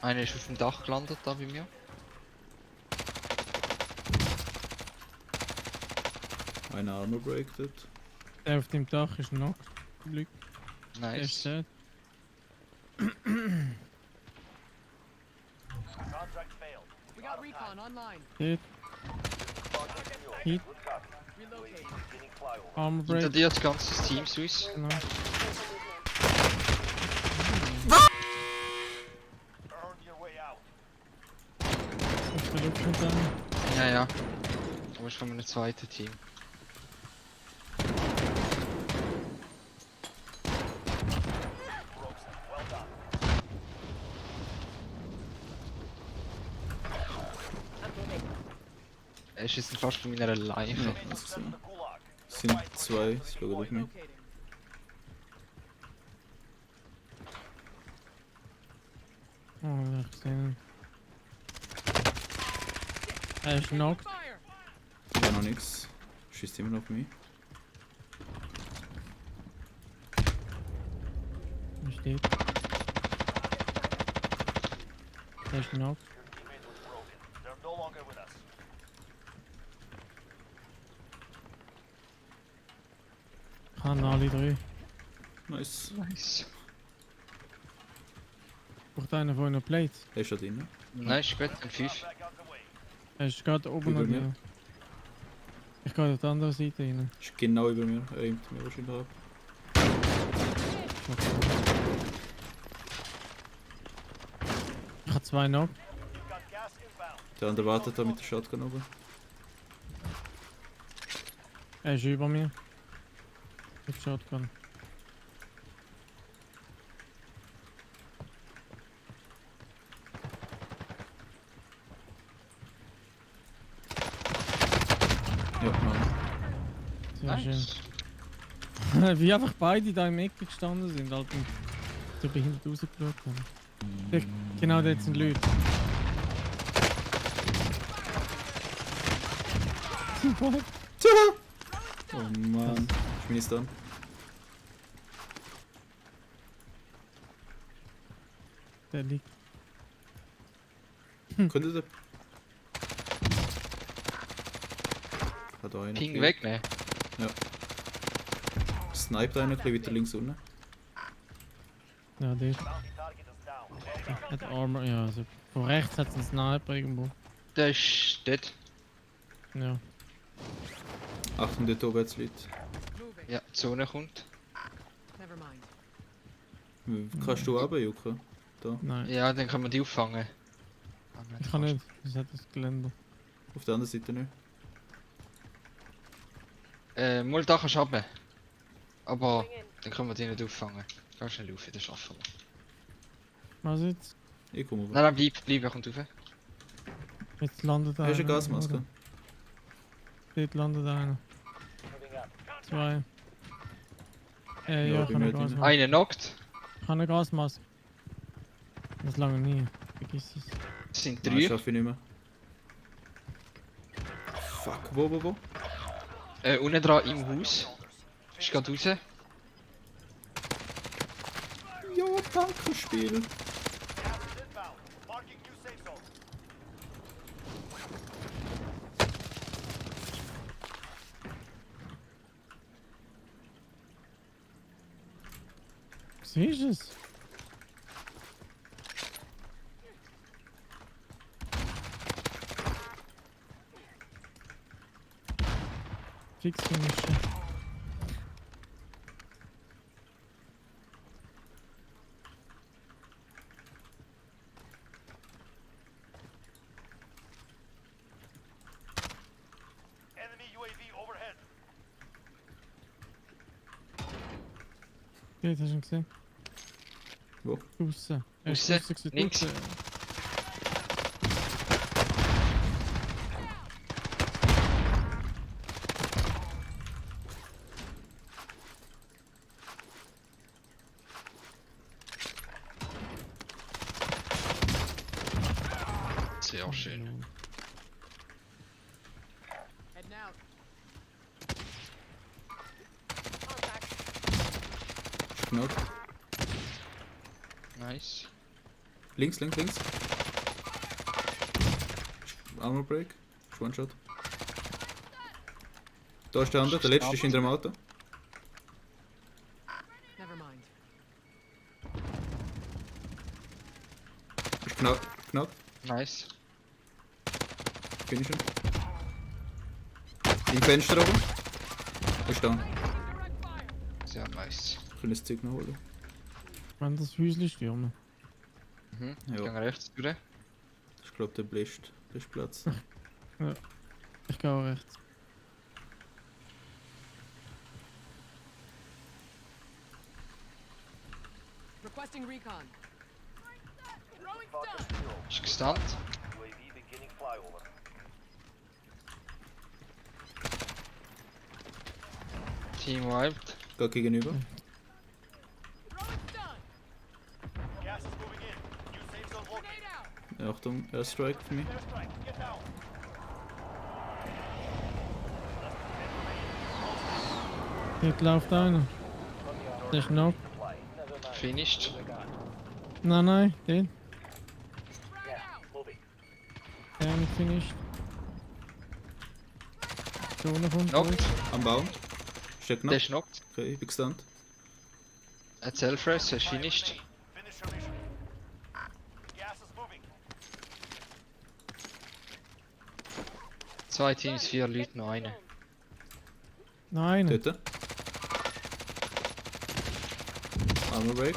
Einer ist auf dem Dach gelandet, da bei mir. Ein Armor Break dort. Der auf dem Dach ist noch. Glück. Der Nice. ist dead. Contract failed. We got recon online. Dead. Hit. Relocating. Beginning flyover. Armor Hinter Break. dir das ganze Team, Swiss. Genau. Earn your way out. Auf der Luft mit einem. Ja, ja. Du bist von einem zweiten Team. Rosen, well done. Er ist jetzt fast von meiner Leiche. Ja, das Send gesehen. the Gulag. Es sind zwei, sie schauen auf mich. Relocating. Oh, ich sehe ihn. Er ist knocked. Fire! Ich habe noch nichts. Schießt immer noch auf mich. Er steht. Er ist knocked. Your teammate was broken. They're no longer with us. Kann alle drei. Nice. Nice. Braucht einer von einer Plate. Er ist schon drin. Nice, gut, ein 5. Back out the way. Er ist gerade oben Über an mir. dir. Ich gehe auf die andere Seite rein. Ist genau über mir. Er aimt mir wahrscheinlich ab. Ich habe zwei noch. You've got gas inbound. Der andere wartet da mit der Shotgun oben. Er ist über mir. Mit Shotgun. Ja, Mann. Sehr Nice. schön. Wie einfach beide da im Ecke gestanden sind, halt und so behindert rausgeschaut haben. Genau dort sind Leute. Oh Mann. Ich bin jetzt dran. Der liegt. Könnte der. Hat da einer. Ping gekillt. wegnehmen. Sniped einer ein bisschen weiter links unten. Ja, der Bounty target is down. hat Armor. Ja, also von rechts hat es einen Sniper irgendwo. Der ist dead. Ja. Achtung, dort oben jetzt Leute. Moving. Ja, die Zone kommt. Never mind. Kannst du runterjucken? Da. Nein. Ja, dann kann man die auffangen. Ich kann nicht. Das hat das Geländer. Auf der anderen Seite nicht. Mal da kannst du runter. Aber dann können wir die nicht auffangen. Geh schnell auf, das schaffen wir. Was jetzt? Ich komme Nein, rüber. nein, bleib, er kommt rauf. Jetzt landet einer. Hast du eine Gasmaske? oder? Dort landet einer. Moving up. Zwei. Ja, Ja, ich bei habe mir eine drin. Gasmaske. Einer knockt. Ich habe eine Gasmaske. Das lange nie. Vergiss es. Das sind Nein, 3. schaffe ich nicht mehr. Fuck, wo? Unten dran im Haus. Ist gerade raus. Ja, Tankenspiel. Gas is inbound. Marking new safe zone. Siehst du es? Fix finishen. Enemy UAV overhead. Geht, hast du ihn gesehen? Wo? Draussen. Er ist Draussen? draussen gewesen, Links? draussen. Sehr schön. Heading out. Genau. Nice. Links. Armor Break. Ist One-Shot. Da ist der andere, der letzte ist hinter dem Auto. Never mind. Ist knapp. Nice. Finish ihn. Im Fenster oben. Ist down. Sehr nice. Können das Zeug noch holen. Wenn das Häuschen stürmen. Mhm. Ja. Gehen rechts durch. Ich glaube, der bläst Platz. Ich gehe auch rechts. Requesting recon. Throwing Target stun. zero. Ist gestunt. UAV beginning flyover. Team wiped. Geht gegenüber. Throwing stun. Gas is moving in. New safe zone located. Grenade out. Ja, Achtung, Airstrike für mich. Airstrike. Get down. Dort läuft einer. Der ist noch. Supply. Never mind. Finished. Nein, den. Frag Yeah, out. moving. Der nicht finished. Zone kommt Knocked. Am Baum. Steht Der knapp. ist knocked. Okay, ich bin gestunt. Ein Self-Res, er ist finished. Finish your mission. Gas is moving. 2 Teams, 4 Leute, noch eine. Nein. Dort. Armor Break.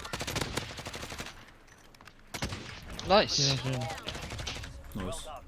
Nice. Sehr schön. Nice. Well